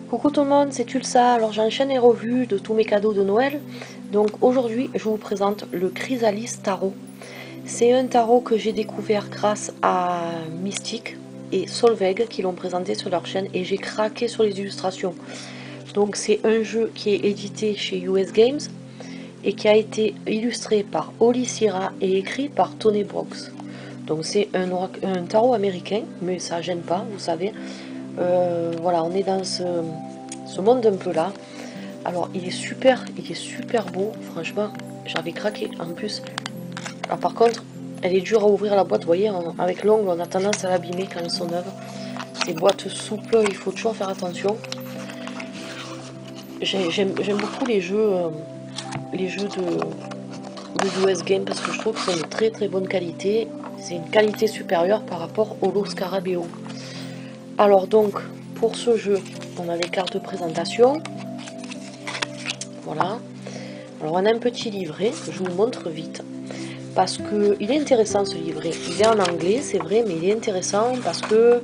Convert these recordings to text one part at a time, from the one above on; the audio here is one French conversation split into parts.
Coucou tout le monde, c'est Tulsa. Alors j'enchaîne les revues de tous mes cadeaux de Noël. Donc aujourd'hui, je vous présente le Chrysalis Tarot. C'est un tarot que j'ai découvert grâce à Mystique et Solveig qui l'ont présenté sur leur chaîne et j'ai craqué sur les illustrations. Donc c'est un jeu qui est édité chez US Games et qui a été illustré par Oli Sierra et écrit par Tony Brooks. Donc c'est un tarot américain, mais ça gêne pas, vous savez. Voilà, on est dans ce monde un peu là. Alors il est super beau, franchement, j'avais craqué. En plus, par contre, elle est dure à ouvrir la boîte, vous voyez, avec l'ongle, on a tendance à l'abîmer quand elles sont neuves. Ces boîtes souples, il faut toujours faire attention. J'aime beaucoup les jeux de US Game parce que je trouve que c'est de très bonne qualité. C'est une qualité supérieure par rapport au Los Scarabeo. Alors donc, pour ce jeu, on a les cartes de présentation. Voilà. Alors on a un petit livret, je vous montre vite. Parce que il est intéressant ce livret. Il est en anglais, c'est vrai, mais il est intéressant parce que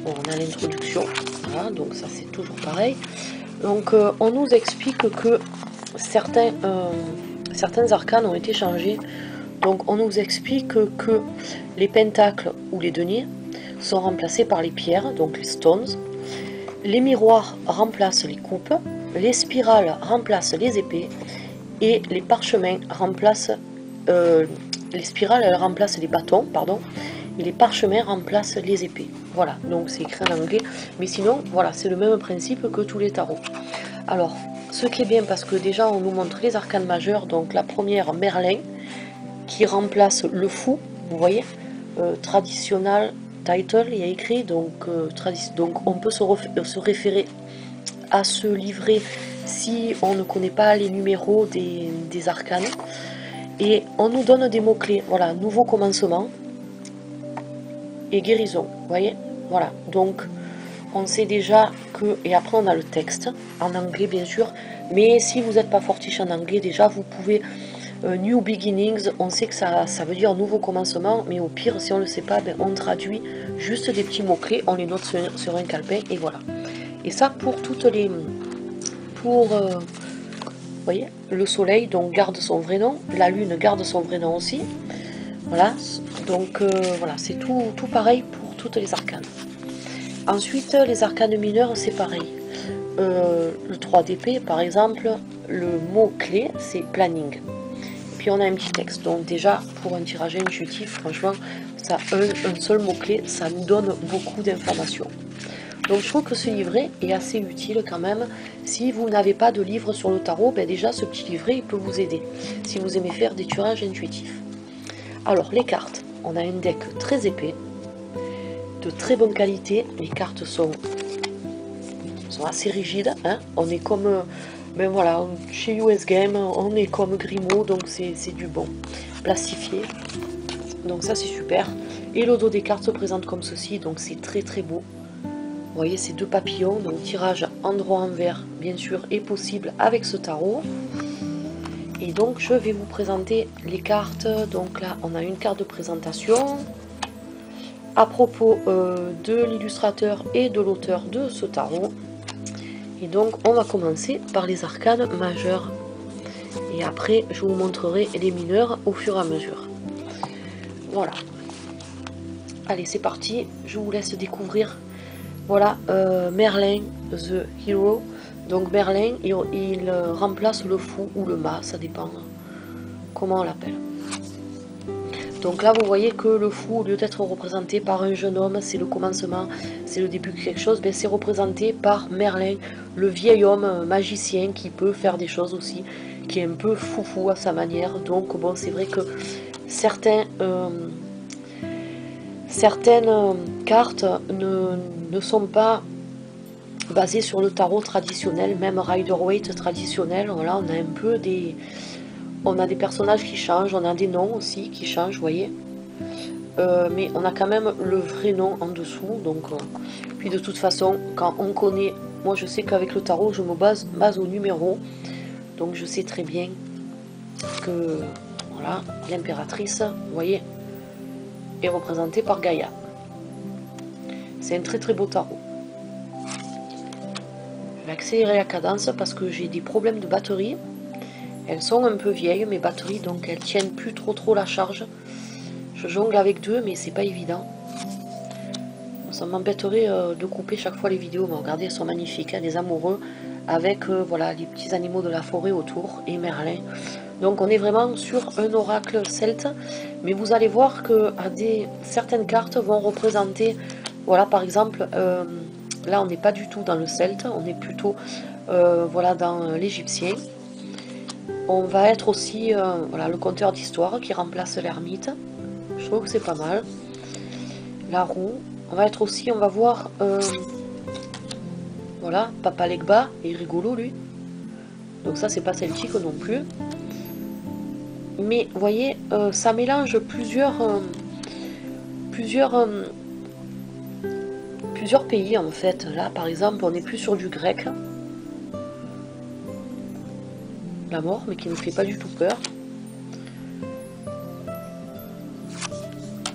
bon, on a l'introduction. Voilà, donc ça c'est toujours pareil. Donc on nous explique que certains arcanes ont été changés. Donc on nous explique que les pentacles ou les deniers sont remplacés par les pierres, donc les stones. Les miroirs remplacent les coupes, les spirales remplacent les épées et les parchemins remplacent les spirales elles remplacent les bâtons, pardon, et les parchemins remplacent les épées. Voilà, donc c'est écrit en anglais, mais sinon voilà, c'est le même principe que tous les tarots. Alors, ce qui est bien parce que déjà on nous montre les arcanes majeures, donc la première Merlin qui remplace le fou, vous voyez, traditional title, il y a écrit, donc on peut se référer à ce livret si on ne connaît pas les numéros des arcanes. Et on nous donne des mots-clés, voilà, nouveau commencement et guérison, vous voyez, voilà, donc on sait déjà que, et après on a le texte, en anglais bien sûr, mais si vous n'êtes pas fortiche en anglais, déjà vous pouvez, New Beginnings, on sait que ça veut dire nouveau commencement, mais au pire, si on ne le sait pas, ben, on traduit juste des petits mots-clés, on les note sur un calepin, et voilà. Et ça pour toutes les... Pour... vous voyez, le soleil donc garde son vrai nom, la lune garde son vrai nom aussi. Voilà, donc voilà, c'est tout pareil pour toutes les arcanes. Ensuite, les arcanes mineures, c'est pareil. Le 3 d'épée, par exemple, le mot-clé, c'est planning. Puis on a un petit texte, donc déjà, pour un tirage intuitif, franchement, ça, un seul mot-clé, ça nous donne beaucoup d'informations. Donc je trouve que ce livret est assez utile quand même. Si vous n'avez pas de livre sur le tarot, ben déjà ce petit livret il peut vous aider si vous aimez faire des tirages intuitifs. Alors les cartes, on a un deck très épais, de très bonne qualité. Les cartes sont assez rigides, hein. On est comme, ben voilà, chez US Game, on est comme Grimaud, donc c'est du bon, plastifié. Donc ça c'est super. Et le dos des cartes se présente comme ceci, donc c'est très beau. Vous voyez ces deux papillons, donc tirage endroit envers, bien sûr, est possible avec ce tarot. Et donc je vais vous présenter les cartes. Donc là, on a une carte de présentation à propos de l'illustrateur et de l'auteur de ce tarot. Et donc on va commencer par les arcanes majeures. Et après, je vous montrerai les mineurs au fur et à mesure. Voilà. Allez, c'est parti. Je vous laisse découvrir. Voilà, Merlin, the Hero. Donc Merlin, il remplace le fou ou le mât, ça dépend comment on l'appelle. Donc là, vous voyez que le fou, au lieu d'être représenté par un jeune homme, c'est le commencement, c'est le début de quelque chose, ben c'est représenté par Merlin, le vieil homme magicien qui peut faire des choses aussi, qui est un peu foufou à sa manière. Donc bon, c'est vrai que certaines cartes ne sont pas basées sur le tarot traditionnel, même Rider-Waite traditionnel. Voilà, on a un peu on a des personnages qui changent, on a des noms aussi qui changent, vous voyez. Mais on a quand même le vrai nom en dessous. Donc, puis de toute façon, quand on connaît, moi je sais qu'avec le tarot, je me base au numéro. Donc je sais très bien que voilà, l'impératrice, vous voyez, est représentée par Gaïa. C'est un très beau tarot. vais accélérer la cadence parce que j'ai des problèmes de batterie. Elles sont un peu vieilles mes batteries, donc elles tiennent plus trop la charge. Je jongle avec deux mais c'est pas évident. Ça m'embêterait de couper chaque fois les vidéos, mais regardez, elles sont magnifiques, hein, les amoureux avec voilà, les petits animaux de la forêt autour et Merlin. Donc on est vraiment sur un oracle celte, mais vous allez voir que certaines cartes vont représenter, voilà, par exemple, là on n'est pas du tout dans le celte, on est plutôt voilà, dans l'égyptien. On va être aussi voilà, le conteur d'histoire qui remplace l'ermite. Je trouve que c'est pas mal. La roue. On va être aussi, on va voir, voilà, Papa Legba, il est rigolo lui. Donc ça c'est pas celtique non plus. Mais vous voyez, ça mélange plusieurs pays en fait. Là par exemple, on n'est plus sur du grec. La mort, mais qui ne fait pas du tout peur.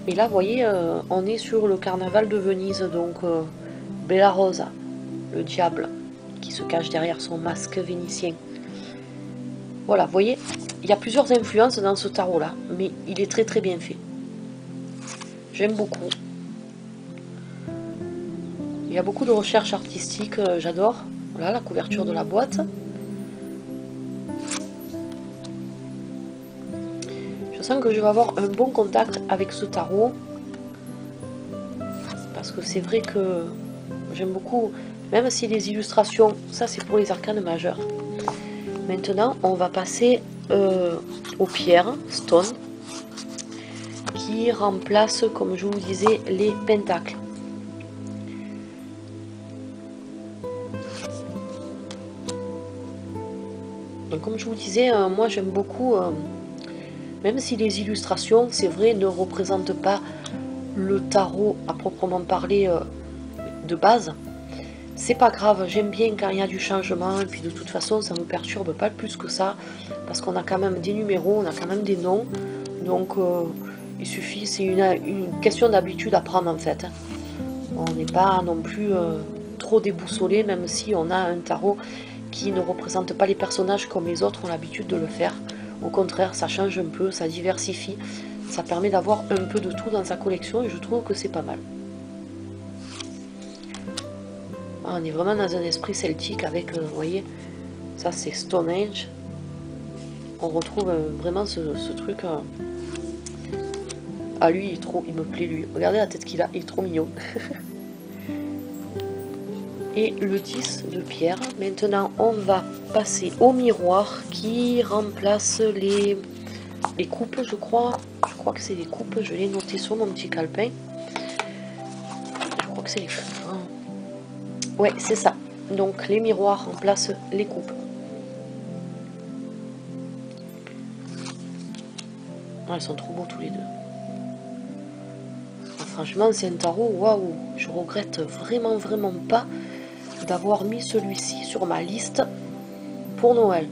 Et là, vous voyez, on est sur le carnaval de Venise, donc Bella Rosa, le diable, qui se cache derrière son masque vénitien. Voilà, vous voyez, il y a plusieurs influences dans ce tarot-là, mais il est très bien fait. J'aime beaucoup. Il y a beaucoup de recherches artistiques, j'adore. Voilà, la couverture de la boîte. Je sens que je vais avoir un bon contact avec ce tarot. Parce que c'est vrai que j'aime beaucoup, même si les illustrations, ça c'est pour les arcanes majeurs. Maintenant, on va passer aux pierres, stone, qui remplacent, comme je vous disais, les pentacles. Donc, comme je vous disais, moi j'aime beaucoup, même si les illustrations, c'est vrai, ne représentent pas le tarot à proprement parler de base, c'est pas grave, j'aime bien quand il y a du changement, et puis de toute façon ça me perturbe pas plus que ça, parce qu'on a quand même des numéros, on a quand même des noms, donc il suffit, c'est une question d'habitude à prendre en fait. On n'est pas non plus trop déboussolé, même si on a un tarot qui ne représente pas les personnages comme les autres ont l'habitude de le faire. Au contraire, ça change un peu, ça diversifie, ça permet d'avoir un peu de tout dans sa collection et je trouve que c'est pas mal. Ah, on est vraiment dans un esprit celtique avec, vous voyez, ça c'est Stonehenge. On retrouve vraiment ce truc. Ah lui, il me plaît lui. Regardez la tête qu'il a, il est trop mignon. Et le 10 de pierre. Maintenant, on va passer au miroir qui remplace les coupes, je crois. Je crois que c'est les coupes. Je l'ai noté sur mon petit calepin. Je crois que c'est les coupes. Ouais, c'est ça. Donc, les miroirs remplacent les coupes. Ah, ils sont trop beaux tous les deux. Ah, franchement, c'est un tarot. Waouh! Je regrette vraiment pas d'avoir mis celui-ci sur ma liste pour Noël.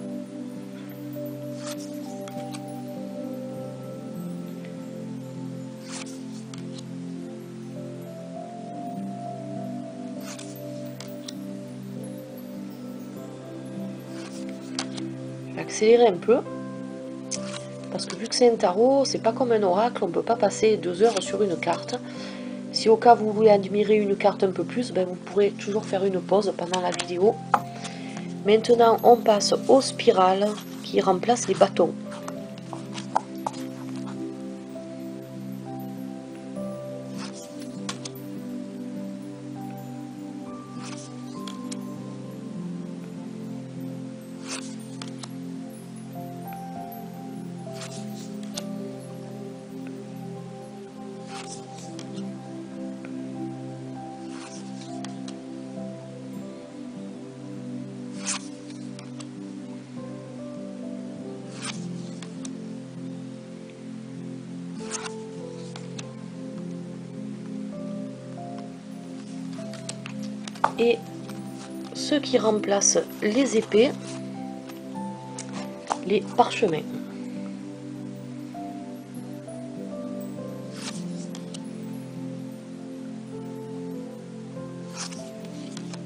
Je vais accélérer un peu parce que vu que c'est un tarot, c'est pas comme un oracle, on peut pas passer 2 heures sur une carte. Si au cas vous voulez admirer une carte un peu plus, ben vous pourrez toujours faire une pause pendant la vidéo. Maintenant, on passe aux spirales qui remplacent les bâtons. Et ceux qui remplacent les épées, les parchemins.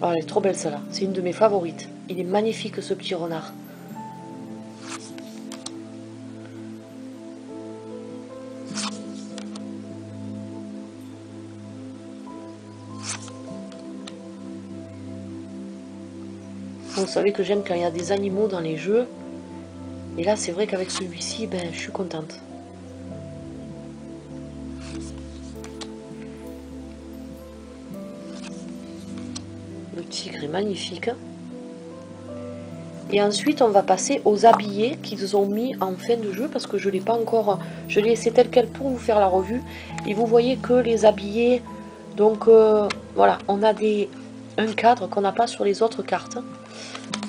Oh, elle est trop belle celle-là, c'est une de mes favorites. Il est magnifique ce petit renard. Vous savez que j'aime quand il y a des animaux dans les jeux. Et là, c'est vrai qu'avec celui-ci, ben, je suis contente. Le tigre est magnifique. Et ensuite, on va passer aux habillés qu'ils ont mis en fin de jeu, parce que je ne l'ai pas encore... Je l'ai laissé tel quel pour vous faire la revue. Et vous voyez que les habillés... Donc, voilà, on a un cadre qu'on n'a pas sur les autres cartes.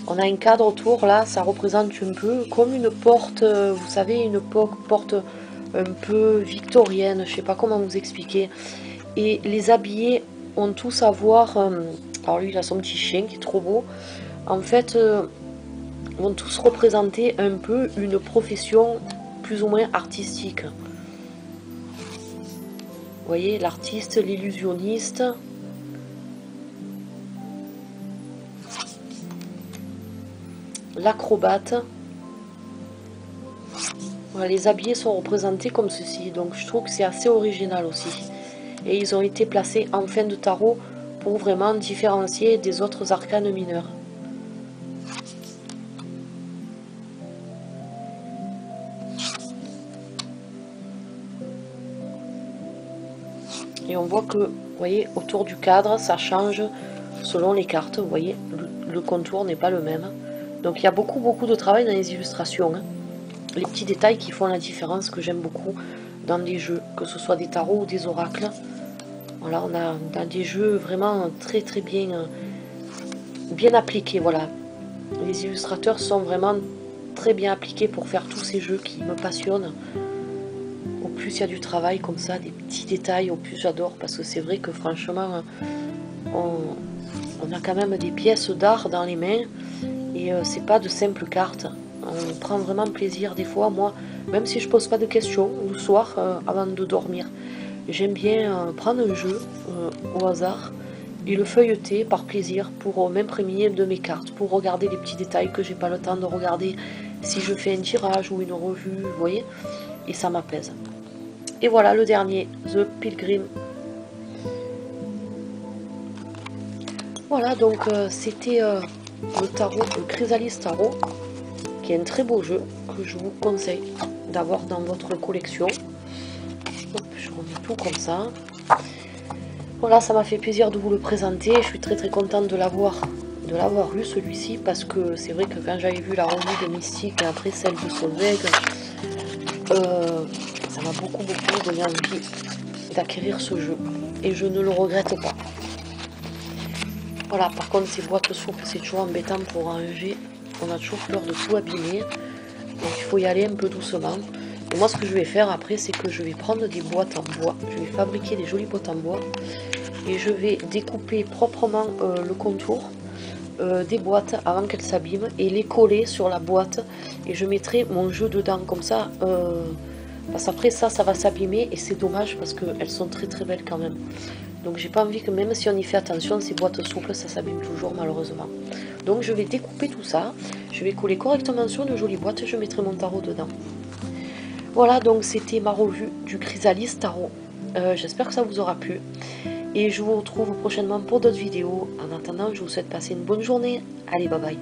On a un cadre autour, là, ça représente un peu comme une porte, vous savez, une porte un peu victorienne, je sais pas comment vous expliquer. Et les habillés ont tous à voir, alors lui il a son petit chien qui est trop beau, en fait, vont tous représenter un peu une profession plus ou moins artistique. Vous voyez, l'artiste, l'illusionniste... l'acrobate. Voilà, les habillés sont représentés comme ceci, donc je trouve que c'est assez original aussi. Et ils ont été placés en fin de tarot pour vraiment différencier des autres arcanes mineurs. Et on voit que, vous voyez, autour du cadre, ça change selon les cartes. Vous voyez, le contour n'est pas le même. Donc il y a beaucoup de travail dans les illustrations. Hein. Les petits détails qui font la différence, que j'aime beaucoup dans les jeux, que ce soit des tarots ou des oracles. Voilà, on a dans des jeux vraiment très bien appliqués. Voilà, les illustrateurs sont vraiment très bien appliqués pour faire tous ces jeux qui me passionnent. Au plus il y a du travail comme ça, des petits détails, au plus j'adore, parce que c'est vrai que franchement, on a quand même des pièces d'art dans les mains. Et c'est pas de simples cartes. On prend vraiment plaisir des fois. Moi, même si je pose pas de questions le soir avant de dormir, j'aime bien prendre un jeu au hasard et le feuilleter par plaisir pour m'imprégner de mes cartes, pour regarder les petits détails que j'ai pas le temps de regarder si je fais un tirage ou une revue, vous voyez, et ça m'apaise. Et voilà le dernier, The Pilgrim. Voilà, donc c'était... le tarot, le Chrysalis Tarot, qui est un très beau jeu que je vous conseille d'avoir dans votre collection. Hop, je remets tout comme ça. Voilà, ça m'a fait plaisir de vous le présenter. Je suis très contente de l'avoir eu celui-ci, parce que c'est vrai que quand j'avais vu la revue de Mystique et après celle de Solveig, ça m'a beaucoup donné envie d'acquérir ce jeu et je ne le regrette pas. Voilà, par contre ces boîtes souples c'est toujours embêtant pour ranger, on a toujours peur de tout abîmer, donc il faut y aller un peu doucement. Et moi ce que je vais faire après, c'est que je vais prendre des boîtes en bois, je vais fabriquer des jolies boîtes en bois et je vais découper proprement le contour des boîtes avant qu'elles s'abîment et les coller sur la boîte, et je mettrai mon jeu dedans comme ça, parce qu'après ça va s'abîmer et c'est dommage parce qu'elles sont très belles quand même. Donc j'ai pas envie que, même si on y fait attention, ces boîtes souples, ça s'abîme toujours malheureusement. Donc je vais découper tout ça, je vais coller correctement sur une jolie boîte et je mettrai mon tarot dedans. Voilà, donc c'était ma revue du Chrysalis Tarot. J'espère que ça vous aura plu. Et je vous retrouve prochainement pour d'autres vidéos. En attendant, je vous souhaite passer une bonne journée. Allez, bye bye.